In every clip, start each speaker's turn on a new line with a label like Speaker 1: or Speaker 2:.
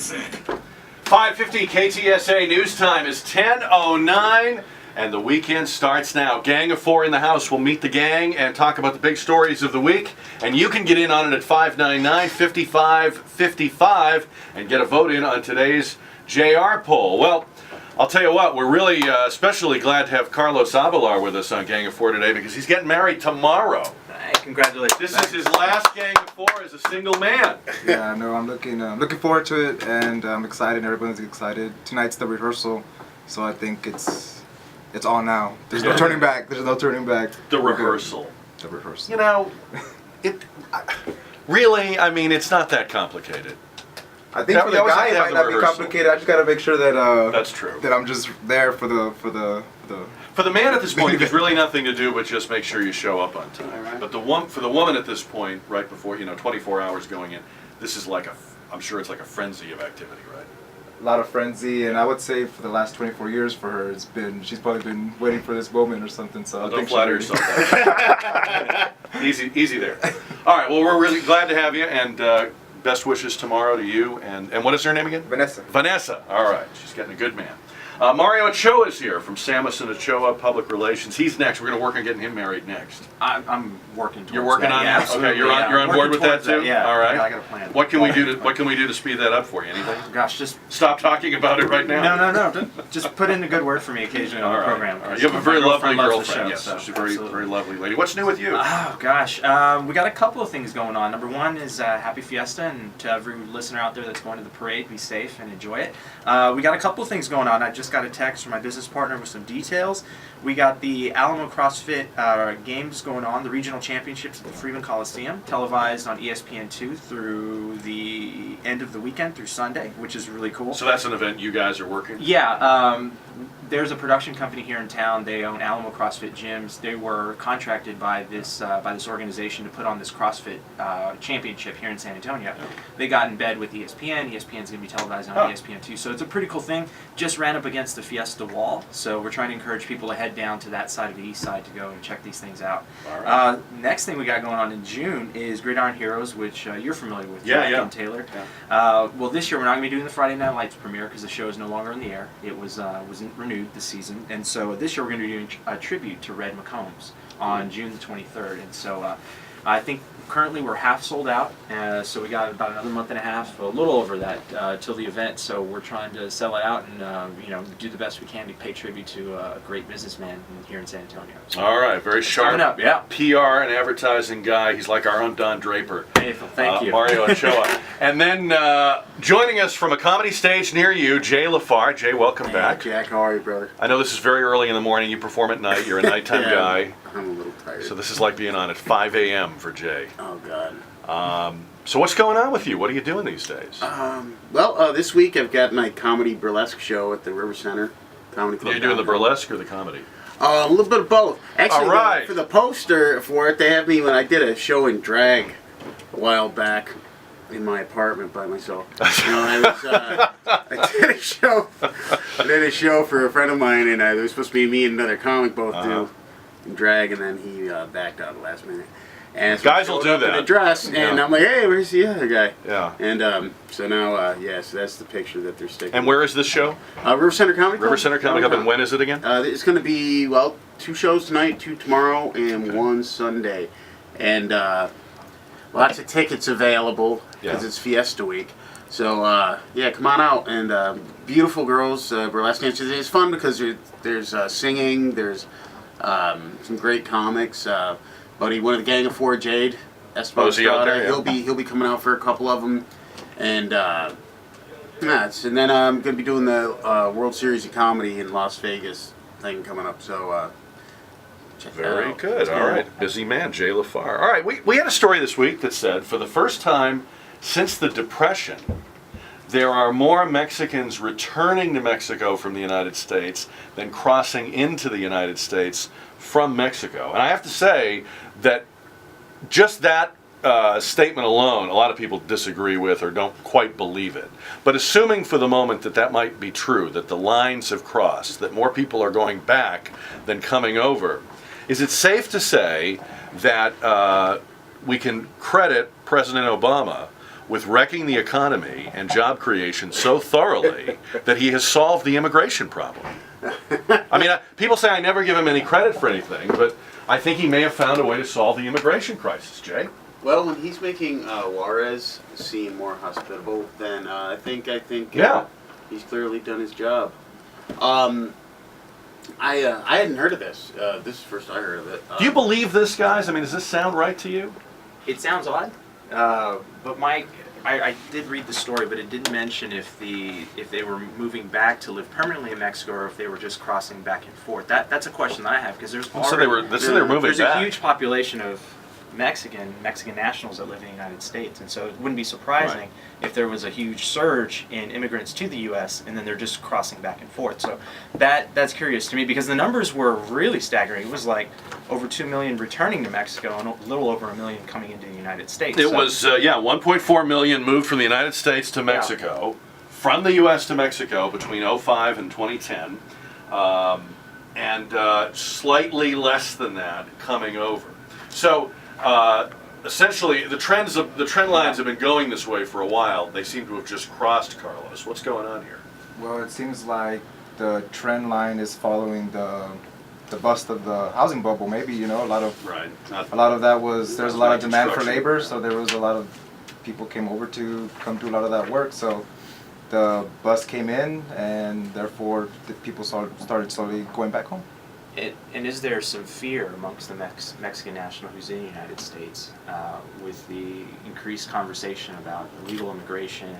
Speaker 1: KTSA.
Speaker 2: 5:50 KTSA news time is 10:09, and the weekend starts now. Gang of Four in the house. We'll meet the gang and talk about the big stories of the week, and you can get in on it at 599-5555 and get a vote in on today's JR poll. Well, I'll tell you what, we're really especially glad to have Carlos Abelar with us on Gang of Four today because he's getting married tomorrow.
Speaker 1: Hey, congratulations.
Speaker 2: This is his last Gang of Four as a single man.
Speaker 3: Yeah, no, I'm looking forward to it, and I'm excited. Everyone's excited. Tonight's the rehearsal, so I think it's on now. There's no turning back. There's no turning back.
Speaker 2: The rehearsal.
Speaker 3: The rehearsal.
Speaker 2: You know, really, I mean, it's not that complicated.
Speaker 3: I think for the guy it might not be complicated. I just gotta make sure that
Speaker 2: that's true.
Speaker 3: That I'm just there for the
Speaker 2: man at this point, there's really nothing to do but just make sure you show up on time. Right. But for the woman at this point, right before 24 hours going in, this is like I'm sure it's like a frenzy of activity, right?
Speaker 3: A lot of frenzy, and I would say for the last 24 years for her, she's probably been waiting for this moment or something. So
Speaker 2: don't flatter yourself. Easy there. All right. Well, we're really glad to have you, and best wishes tomorrow to you. And what is her name again?
Speaker 3: Vanessa.
Speaker 2: Vanessa. All right. She's getting a good man. Mario Ochoa is here from Sammis and Ochoa Public Relations. He's next. We're going to work on getting him married next.
Speaker 1: I'm working towards
Speaker 2: You're working
Speaker 1: that.
Speaker 2: on
Speaker 1: Yeah,
Speaker 2: that? Okay, you're on board with that too?
Speaker 1: Yeah.
Speaker 2: All right.
Speaker 1: I got a plan.
Speaker 2: What can we do to speed that up for you? Anything?
Speaker 1: Gosh, just
Speaker 2: stop talking about it right now.
Speaker 1: No. Just put in a good word for me occasionally on the program.
Speaker 2: All right. You have a very lovely girlfriend.
Speaker 1: Show,
Speaker 2: yes,
Speaker 1: so,
Speaker 2: she's a very lovely lady. What's new with you?
Speaker 1: Oh gosh, we got a couple of things going on. Number one is Happy Fiesta, and to every listener out there that's going to the parade, be safe and enjoy it. We got a couple of things going on. I just got a text from my business partner with some details. We got the Alamo CrossFit games going on, the regional championships at the Freeman Coliseum, televised on ESPN2 through the end of the weekend, through Sunday, which is really cool.
Speaker 2: So that's an event you guys are working?
Speaker 1: Yeah. There's a production company here in town. They own Alamo CrossFit gyms. They were contracted by this organization to put on this CrossFit championship here in San Antonio. They got in bed with ESPN. ESPN's going to be televised on ESPN2. So it's a pretty cool thing. Just ran up against the Fiesta wall. So we're trying to encourage people to head down to that side of the east side to go and check these things out.
Speaker 2: All right.
Speaker 1: Next thing we got going on in June is Gridiron Heroes, which you're familiar with,
Speaker 2: Jack
Speaker 1: and Taylor.
Speaker 2: Yeah.
Speaker 1: Well, this year we're not going to be doing the Friday Night Lights premiere because the show is no longer in the air. It wasn't renewed this season, and so this year we're going to be doing a tribute to Red McCombs on June the 23rd, and so I think currently we're half sold out, so we got about another month and a half, a little over that, till the event, so we're trying to sell it out and do the best we can to pay tribute to a great businessman here in San Antonio. So
Speaker 2: all right, very sharp
Speaker 1: coming up, yeah.
Speaker 2: PR and advertising guy. He's like our own Don Draper.
Speaker 1: Hey, thank you.
Speaker 2: Mario Ochoa. And then joining us from a comedy stage near you, Jay LaFarr. Jay, welcome back.
Speaker 4: Jack, how are you, brother?
Speaker 2: I know this is very early in the morning. You perform at night. You're a nighttime guy.
Speaker 4: I'm a little tired.
Speaker 2: So this is like being on at 5 a.m. for Jay.
Speaker 4: Oh, God.
Speaker 2: So what's going on with you? What are you doing these days?
Speaker 4: This week I've got my comedy burlesque show at the River Center Comedy Club.
Speaker 2: You're doing the burlesque or the comedy?
Speaker 4: A little bit of both. Actually,
Speaker 2: all right.
Speaker 4: For the poster for it, they have me when I did a show in drag a while back in my apartment by myself. I did a show. I did a show for a friend of mine, and it was supposed to be me and another comic both do in drag, and then he backed out at the last minute. And so
Speaker 2: guys will do that.
Speaker 4: In a dress, and I'm like, hey, where's the other guy?
Speaker 2: Yeah.
Speaker 4: And so now, so that's the picture that they're sticking.
Speaker 2: And where is this show?
Speaker 4: River Center Comedy Club.
Speaker 2: River Center Comedy Club, and when is it again?
Speaker 4: It's going to be, 2 shows tonight, 2 tomorrow, and 1 Sunday. And lots of tickets available because it's Fiesta Week. So, come on out. And beautiful girls, burlesque dancers. It's fun because there's singing, there's some great comics. Buddy, one of the Gang of Four, Jade Esposada, he'll be coming out for a couple of them, and and then I'm gonna be doing the World Series of Comedy in Las Vegas thing coming up. So check that out.
Speaker 2: Very good. All right, busy man, Jay LaFarr. All right, we had a story this week that said for the first time since the Depression, there are more Mexicans returning to Mexico from the United States than crossing into the United States from Mexico. And I have to say that just that statement alone, a lot of people disagree with or don't quite believe it. But assuming for the moment that that might be true, that the lines have crossed, that more people are going back than coming over, is it safe to say that we can credit President Obama with wrecking the economy and job creation so thoroughly that he has solved the immigration problem. I mean, people say I never give him any credit for anything, but I think he may have found a way to solve the immigration crisis, Jay.
Speaker 4: Well, when he's making Juarez seem more hospitable, then I think
Speaker 2: Yeah.
Speaker 4: he's clearly done his job. I hadn't heard of this. This is the first I heard of it.
Speaker 2: Do you believe this, guys? I mean, does this sound right to you?
Speaker 1: It sounds odd, but Mike, I did read the story, but it didn't mention if they were moving back to live permanently in Mexico or if they were just crossing back and forth. That's a question that I have, because there's
Speaker 2: So they were moving
Speaker 1: there's
Speaker 2: back.
Speaker 1: a huge population of Mexican nationals that live in the United States, and so it wouldn't be surprising if there was a huge surge in immigrants to the U.S. and then they're just crossing back and forth. So that's curious to me, because the numbers were really staggering. It was like over 2 million returning to Mexico and a little over 1 million coming into the United States.
Speaker 2: It was 1.4 million moved from the United States to Mexico, from the U.S. to Mexico between 2005 and 2010, and slightly less than that coming over. So. Essentially, the trend lines have been going this way for a while. They seem to have just crossed, Carlos. What's going on here?
Speaker 3: Well, it seems like the trend line is following the bust of the housing bubble. Maybe, a lot of that was, there's a lot of demand for labor, so there was a lot of people came over to come do a lot of that work. So the bust came in, and therefore the people started slowly going back home.
Speaker 1: And is there some fear amongst the Mexican national who's in the United States with the increased conversation about illegal immigration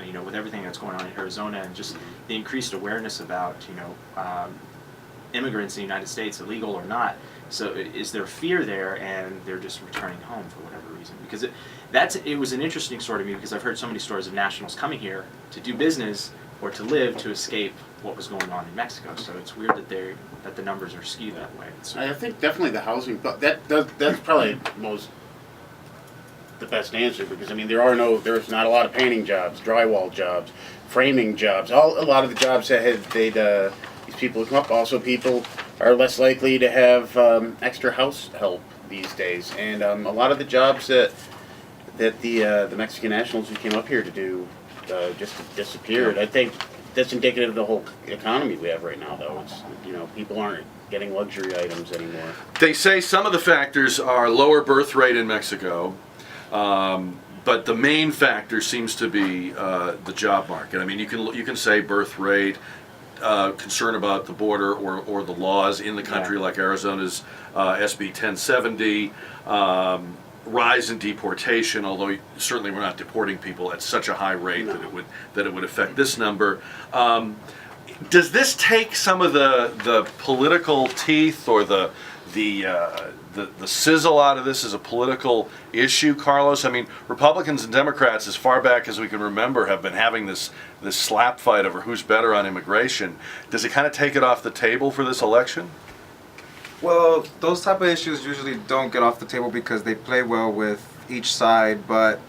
Speaker 1: and, with everything that's going on in Arizona and just the increased awareness about, immigrants in the United States, illegal or not? So is there fear there and they're just returning home for whatever reason? Because it was an interesting story to me, because I've heard so many stories of nationals coming here to do business or to live to escape what was going on in Mexico. So it's weird that the numbers are skewed that way.
Speaker 4: I think definitely the housing, but that's probably the best answer, because I mean there's not a lot of painting jobs, drywall jobs, framing jobs. A lot of the jobs that these people who come up. Also, people are less likely to have extra house help these days, and a lot of the jobs that the Mexican nationals who came up here to do just disappeared. I think that's indicative of the whole economy we have right now, though. It's, people aren't getting luxury items anymore.
Speaker 2: They say some of the factors are lower birth rate in Mexico, but the main factor seems to be the job market. I mean, you can say birth rate, concern about the border or the laws in the country, like Arizona's SB 1070. Rise in deportation, although certainly we're not deporting people at such a high rate that it would affect this number. Does this take some of the political teeth or the sizzle out of this as a political issue, Carlos? I mean, Republicans and Democrats, as far back as we can remember, have been having this slap fight over who's better on immigration. Does it kind of take it off the table for this election?
Speaker 3: Well, those type of issues usually don't get off the table because they play well with each side, but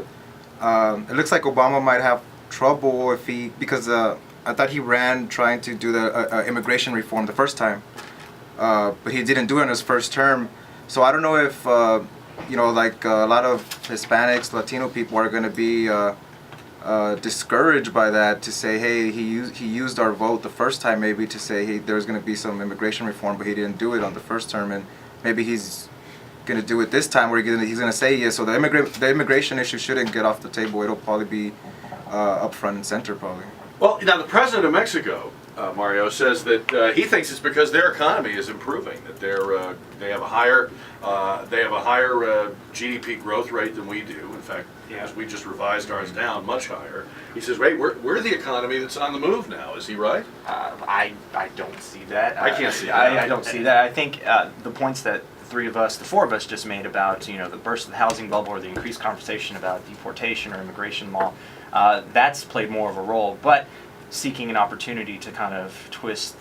Speaker 3: it looks like Obama might have trouble because I thought he ran trying to do the immigration reform the first time, but he didn't do it in his first term. So I don't know if like a lot of Hispanics, Latino people are going to be discouraged by that, to say, hey, he used our vote the first time, maybe to say, hey, there's going to be some immigration reform, but he didn't do it on the first term, and maybe he's going to do it this time where he's going to say yes. So the immigration issue shouldn't get off the table. It'll probably be up front and center, probably.
Speaker 2: Well, now the president of Mexico, Mario, says that he thinks it's because their economy is improving, that they have a higher GDP growth rate than we do. In fact, as we just revised ours down much higher. He says, "Wait, we're the economy that's on the move now." Is he right?
Speaker 1: I don't see that.
Speaker 2: I can't see that.
Speaker 1: I don't see that. I think the points that the four of us just made about the burst of the housing bubble or the increased conversation about deportation or immigration law, that's played more of a role. But seeking an opportunity to kind of twist,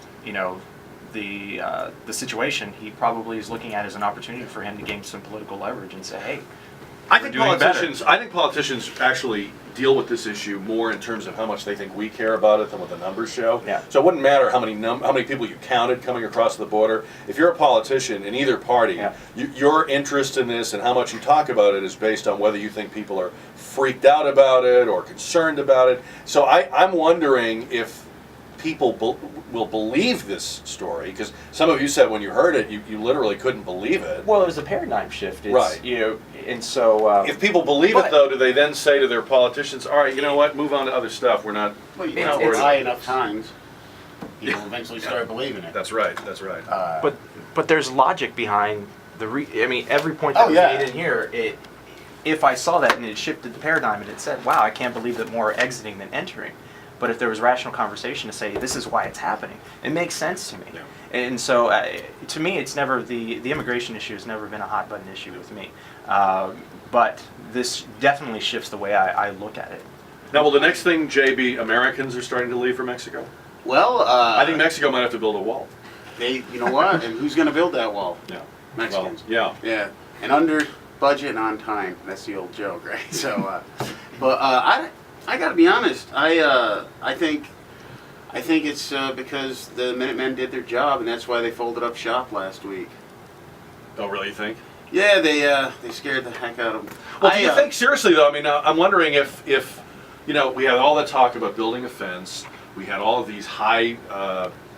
Speaker 1: the situation, he probably is looking at as an opportunity for him to gain some political leverage and say, hey,
Speaker 2: I think
Speaker 1: doing better.
Speaker 2: politicians actually deal with this issue more in terms of how much they think we care about it than what the numbers show.
Speaker 1: Yeah.
Speaker 2: So it wouldn't matter how many people you counted coming across the border. If you're a politician in either party,
Speaker 1: Yeah.
Speaker 2: your interest in this and how much you talk about it is based on whether you think people are freaked out about it or concerned about it. So I'm wondering if people will believe this story, because some of you said when you heard it, you literally couldn't believe it.
Speaker 1: Well, it was a paradigm shift. It's,
Speaker 2: Right.
Speaker 1: You know, and so
Speaker 2: If people believe
Speaker 1: but-
Speaker 2: it, though, do they then say to their politicians, all right, you know what, move on to other stuff, we're not...
Speaker 4: Well, you
Speaker 1: It's-
Speaker 4: know,
Speaker 1: it's-
Speaker 4: high enough times, you'll eventually start believing it.
Speaker 2: That's right, that's right.
Speaker 1: but there's logic behind I mean, every point that
Speaker 4: Oh,
Speaker 1: was
Speaker 4: yeah.
Speaker 1: made in here. If I saw that and it shifted the paradigm and it said, "Wow, I can't believe that more are exiting than entering," but if there was rational conversation to say, "This is why it's happening," it makes sense to me.
Speaker 2: Yeah.
Speaker 1: And so, to me, it's never the immigration issue has never been a hot button issue with me. But this definitely shifts the way I look at it.
Speaker 2: Now, will the next thing, JB, Americans are starting to leave for Mexico?
Speaker 4: Well,
Speaker 2: I think Mexico might have to build a wall.
Speaker 4: you know what? And who's going to build that wall?
Speaker 2: Yeah.
Speaker 4: Mexicans.
Speaker 2: Well,
Speaker 4: Yeah, and under budget and on time. That's the old joke, right? So, but I got to be honest. I think it's because the Minutemen did their job, and that's why they folded up shop last week.
Speaker 2: yeah. Oh, really, you think?
Speaker 4: Yeah, they scared the heck out of them.
Speaker 2: Well, do you think, seriously, though, I mean, I'm wondering if, you know, we had all that talk about building a fence, we had all of these high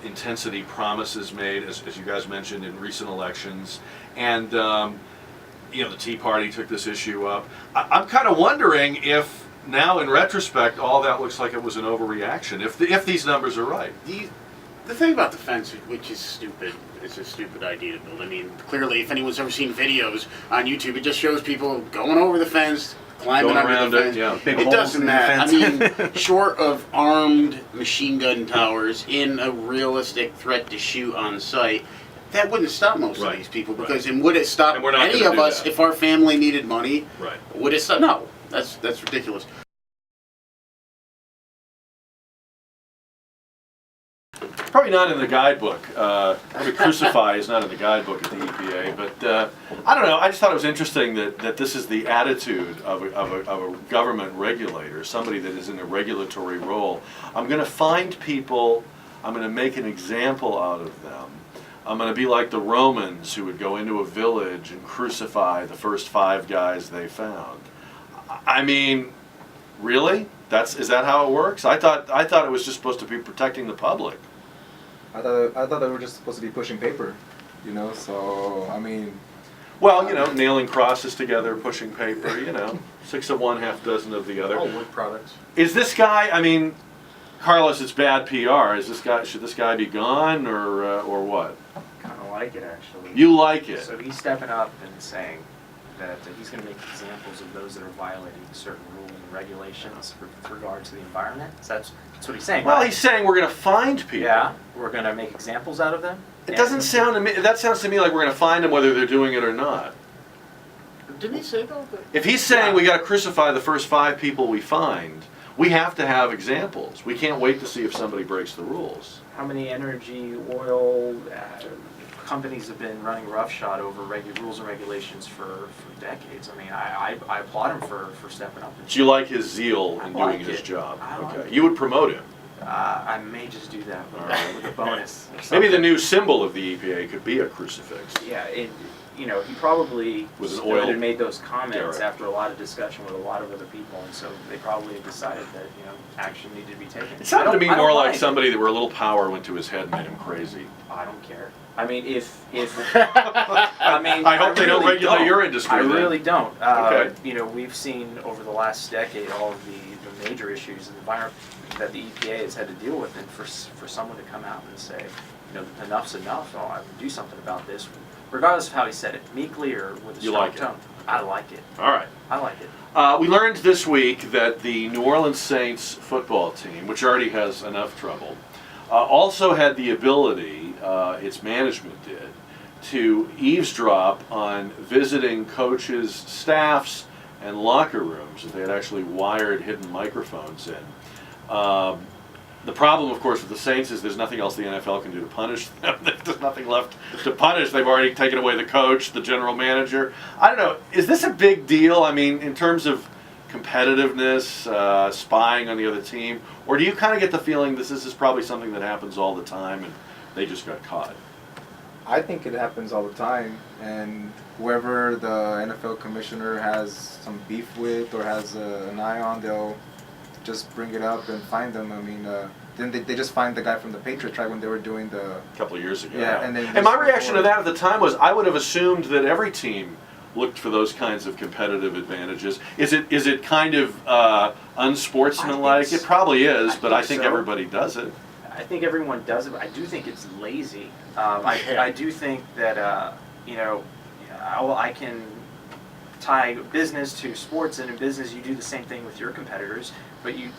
Speaker 2: intensity promises made, as you guys mentioned, in recent elections, and, you know, the Tea Party took this issue up. I'm kind of wondering if now, in retrospect, all that looks like it was an overreaction, if these numbers are right.
Speaker 4: The thing about the fence, which is stupid, it's a stupid idea to build. I mean, clearly, if anyone's ever seen videos on YouTube, it just shows people going over the fence, climbing
Speaker 2: Going
Speaker 4: under
Speaker 2: around
Speaker 4: the
Speaker 2: it,
Speaker 4: fence.
Speaker 2: yeah.
Speaker 1: Big
Speaker 4: It
Speaker 1: holes
Speaker 4: doesn't
Speaker 1: in the
Speaker 4: matter. I
Speaker 1: fence.
Speaker 4: mean, short of armed machine gun towers in a realistic threat to shoot on site, that wouldn't stop most
Speaker 2: Right,
Speaker 4: of these people.
Speaker 2: right.
Speaker 4: Because and would it stop
Speaker 2: And we're not
Speaker 4: any
Speaker 2: gonna
Speaker 4: of
Speaker 2: do
Speaker 4: us
Speaker 2: that.
Speaker 4: if our family needed money?
Speaker 2: Right.
Speaker 4: Would it stop? No, that's ridiculous.
Speaker 2: Probably not in the guidebook. Probably Crucify is not in the guidebook at the EPA, but I don't know. I just thought it was interesting that this is the attitude of a government regulator, somebody that is in a regulatory role. I'm going to find people, I'm going to make an example out of them. I'm going to be like the Romans who would go into a village and crucify the first 5 guys they found. I mean, really? Is that how it works? I thought it was just supposed to be protecting the public.
Speaker 3: I thought they were just supposed to be pushing paper, you know. So I mean,
Speaker 2: Well, you know, nailing crosses together, pushing paper, you know, 6 of one, half dozen of the other.
Speaker 4: All wood products.
Speaker 2: Is this guy? I mean, Carlos, it's bad PR. Should this guy be gone or what?
Speaker 1: Kind of like it, actually.
Speaker 2: You like it?
Speaker 1: So he's stepping up and saying that he's going to make examples of those that are violating certain rules and regulations with regard to the environment. So that's what he's saying.
Speaker 2: Well,
Speaker 1: right?
Speaker 2: he's saying we're going to find people.
Speaker 1: Yeah, we're going to make examples out of them.
Speaker 2: It doesn't sound to me. That sounds to me like we're going to find them whether they're doing it or not.
Speaker 4: Didn't he say though?
Speaker 2: If he's saying we got to crucify the first 5 people we find, we have to have examples. We can't wait to see if somebody breaks the rules.
Speaker 1: How many energy, oil companies have been running roughshod over rules and regulations for decades? I mean, I applaud him for stepping up.
Speaker 2: So you like his zeal in
Speaker 1: I like
Speaker 2: doing his
Speaker 1: it.
Speaker 2: job.
Speaker 1: I like
Speaker 2: Okay.
Speaker 1: it.
Speaker 2: You would promote him.
Speaker 1: I may just do that with a bonus. Or
Speaker 2: Maybe the
Speaker 1: something.
Speaker 2: new symbol of the EPA could be a crucifix.
Speaker 1: Yeah, he probably
Speaker 2: With an
Speaker 1: stood
Speaker 2: oil
Speaker 1: and made those comments
Speaker 2: derrick.
Speaker 1: after a lot of discussion with a lot of other people, and so they probably decided that action needed to be taken.
Speaker 2: It sounded to me
Speaker 1: I don't
Speaker 2: more like
Speaker 1: mind.
Speaker 2: somebody that where a little power went to his head and made him crazy.
Speaker 1: I don't care. I mean, if I mean,
Speaker 2: I hope they don't
Speaker 1: really
Speaker 2: regulate your industry
Speaker 1: I
Speaker 2: then.
Speaker 1: really don't.
Speaker 2: Okay.
Speaker 1: We've seen over the last decade all of the major issues in the environment that the EPA has had to deal with, and for someone to come out and say, enough's enough. Oh, I would do something about this, regardless of how he said it, meekly or with a
Speaker 2: You
Speaker 1: strong
Speaker 2: like it?
Speaker 1: tone. I like it.
Speaker 2: All right.
Speaker 1: I like it.
Speaker 2: We learned this week that the New Orleans Saints football team, which already has enough trouble, also had the ability, its management did, to eavesdrop on visiting coaches, staffs, and locker rooms that they had actually wired hidden microphones in. The problem, of course, with the Saints is there's nothing else the NFL can do to punish them. There's nothing left to punish. They've already taken away the coach, the general manager. I don't know. Is this a big deal? I mean, in terms of competitiveness, spying on the other team, or do you kind of get the feeling this is probably something that happens all the time and they just got caught?
Speaker 3: I think it happens all the time, and whoever the NFL commissioner has some beef with or has an eye on, they'll just bring it up and find them. I mean, then they just find the guy from the Patriots right when they were doing the...
Speaker 2: A couple of years ago.
Speaker 3: Yeah, and then...
Speaker 2: And my reaction to that at the time was I would have assumed that every team looked for those kinds of competitive advantages. Is it kind of unsportsmanlike? It probably is, but I think
Speaker 1: so.
Speaker 2: everybody does it.
Speaker 1: I think everyone does it, but I do think it's lazy. I do think that, I can tie business to sports, and in business you do the same thing with your competitors, but you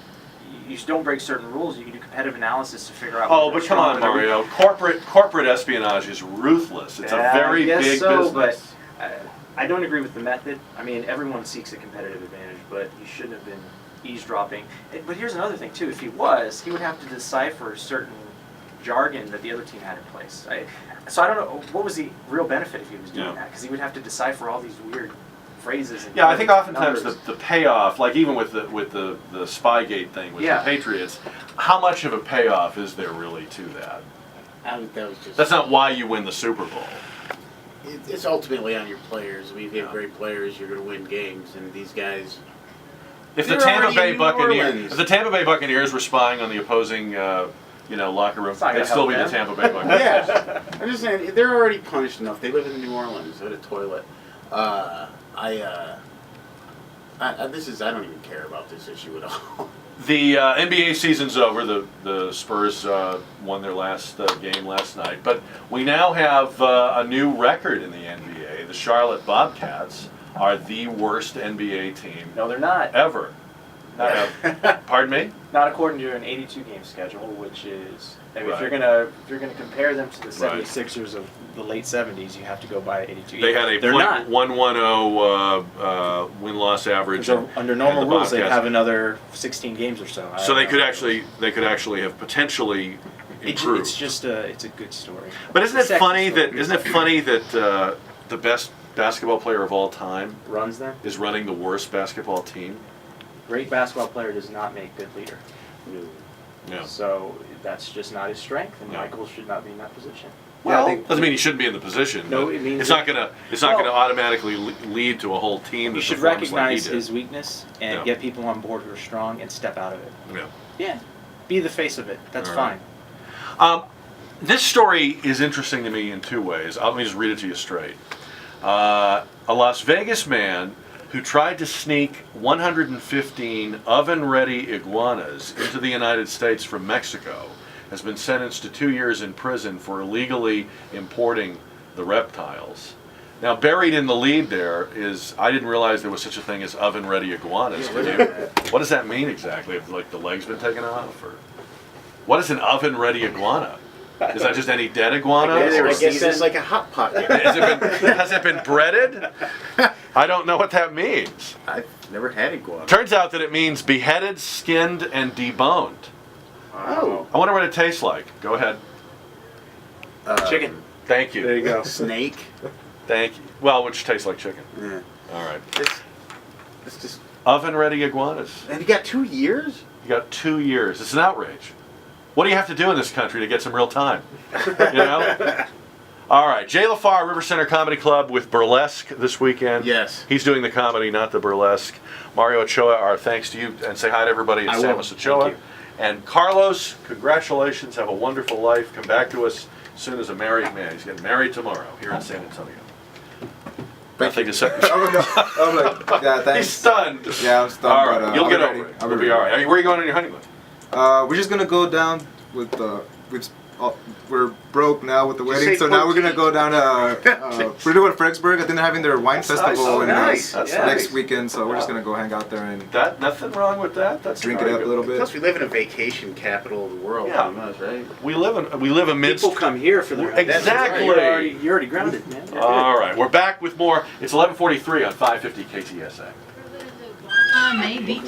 Speaker 1: just don't break certain rules. You can do competitive analysis to figure out.
Speaker 2: Oh, but come on, Mario. Corporate espionage is ruthless. It's a very big business.
Speaker 1: But I don't agree with the method. I mean, everyone seeks a competitive advantage, but you shouldn't have been eavesdropping. But here's another thing too. If he would have to decipher certain jargon that the other team had in place. So I don't know what was the real benefit if he was doing that, because he would have to decipher all these weird phrases. And
Speaker 2: I think oftentimes
Speaker 1: numbers.
Speaker 2: the payoff, like even with the Spygate thing with the Patriots, how much of a payoff is there really to that?
Speaker 4: I think that was just...
Speaker 2: That's not why you win the Super Bowl.
Speaker 4: It's ultimately on your players. I mean, if you have great players, you're going to win games, and these guys...
Speaker 2: If the Tampa Bay Buccaneers were spying on the opposing, locker room, they'd still be the Tampa Bay Buccaneers.
Speaker 4: Yeah, I'm just saying they're already punished enough. They live in New Orleans. They had a toilet. I don't even care about this issue at all.
Speaker 2: The NBA season's over. The Spurs won their last game last night, but we now have a new record in the NBA. The Charlotte Bobcats are the worst NBA team.
Speaker 1: No, they're not.
Speaker 2: Ever. Pardon me?
Speaker 1: Not according to an 82-game schedule, which is if
Speaker 2: Right.
Speaker 1: you're gonna compare them to the 76ers of the late 70s, you have to go by 82.
Speaker 2: They had a
Speaker 1: They're not.
Speaker 2: .110 win-loss average.
Speaker 1: So under normal
Speaker 2: and the
Speaker 1: rules, they'd
Speaker 2: Bobcats-
Speaker 1: have another 16 games or so.
Speaker 2: So they could actually have potentially improved.
Speaker 1: It's just it's a good story.
Speaker 2: But isn't it
Speaker 1: Sexy
Speaker 2: funny
Speaker 1: story.
Speaker 2: that the best basketball player of all time
Speaker 1: runs them?
Speaker 2: is running the worst basketball team?
Speaker 1: Great basketball player does not make good leader.
Speaker 2: Yeah.
Speaker 1: So that's just not his strength, and
Speaker 2: Yeah.
Speaker 1: Michael should not be in that position.
Speaker 2: Well,
Speaker 3: I think-
Speaker 2: doesn't mean he shouldn't be in the position.
Speaker 1: No,
Speaker 2: but
Speaker 1: it means
Speaker 2: it's not gonna automatically lead to a whole team.
Speaker 1: You
Speaker 2: that
Speaker 1: should
Speaker 2: performs like he
Speaker 1: recognize
Speaker 2: did.
Speaker 1: his weakness and
Speaker 2: Yeah.
Speaker 1: get people on board who are strong and step out of it.
Speaker 2: Yeah.
Speaker 1: Yeah, be the face of it. That's
Speaker 2: All
Speaker 1: fine.
Speaker 2: right. This story is interesting to me in two ways. Let me just read it to you straight. A Las Vegas man who tried to sneak 115 oven-ready iguanas into the United States from Mexico has been sentenced to 2 years in prison for illegally importing the reptiles. Now, buried in the lead there is, I didn't realize there was such a thing as oven-ready iguanas. What does that mean exactly? Have, like, the legs been taken off? Or what is an oven-ready iguana? Is that just any dead iguana?
Speaker 4: I
Speaker 2: Or-
Speaker 4: guess it's like a hot pot.
Speaker 2: has it been breaded? I don't know what that means.
Speaker 4: I've never had iguana.
Speaker 2: Turns out that it means beheaded, skinned, and deboned.
Speaker 4: Oh.
Speaker 2: I wonder what it tastes like. Go ahead.
Speaker 1: Chicken.
Speaker 2: Thank you.
Speaker 1: There you go.
Speaker 4: Snake.
Speaker 2: Thank you. Well, which tastes like chicken.
Speaker 4: Yeah.
Speaker 2: All right.
Speaker 4: It's just.
Speaker 2: Oven-ready iguanas.
Speaker 4: And you got 2 years?
Speaker 2: You got 2 years. It's an outrage. What do you have to do in this country to get some real time? You know? All right. Jay LaFarr, River Center Comedy Club with Burlesque this weekend.
Speaker 4: Yes.
Speaker 2: He's doing the comedy, not the burlesque. Mario Ochoa, our thanks to you. And say hi to everybody at
Speaker 4: I will.
Speaker 2: Sammis Ochoa.
Speaker 1: Thank you.
Speaker 2: And Carlos, congratulations. Have a wonderful life. Come back to us as soon as a married man. He's getting married tomorrow here in San Antonio. Nothing to say.
Speaker 3: Oh, no. I'm like, yeah, thanks.
Speaker 2: He's stunned.
Speaker 3: Yeah, I'm stunned.
Speaker 2: All right.
Speaker 3: but,
Speaker 2: You'll
Speaker 3: I'll
Speaker 2: get
Speaker 3: be
Speaker 2: over
Speaker 3: ready.
Speaker 2: it.
Speaker 3: I'll
Speaker 2: You'll
Speaker 3: be
Speaker 2: be
Speaker 3: ready.
Speaker 2: all right. I mean, where are you going on your honeymoon?
Speaker 3: We're just gonna go down with we're broke now with the
Speaker 4: Just
Speaker 3: wedding,
Speaker 4: say
Speaker 3: so now we're gonna
Speaker 4: Coquille.
Speaker 3: go down to we're doing Fredericksburg. I think they're having their wine festival
Speaker 2: Oh,
Speaker 3: in,
Speaker 2: nice. That's
Speaker 3: next
Speaker 2: nice.
Speaker 3: weekend, so we're just gonna go hang out there and
Speaker 2: Nothing wrong with that. That's
Speaker 3: drink it
Speaker 2: very
Speaker 3: up a
Speaker 2: good.
Speaker 3: little bit.
Speaker 4: Plus, we live in a vacation capital of the world,
Speaker 2: Yeah.
Speaker 4: pretty much, right?
Speaker 2: We live amidst.
Speaker 1: People come here for their
Speaker 2: Exactly.
Speaker 1: You're already grounded, man. You're
Speaker 2: All
Speaker 1: good.
Speaker 2: right, we're back with more. It's 11:43 on 550 KTSA.
Speaker 5: Maybe.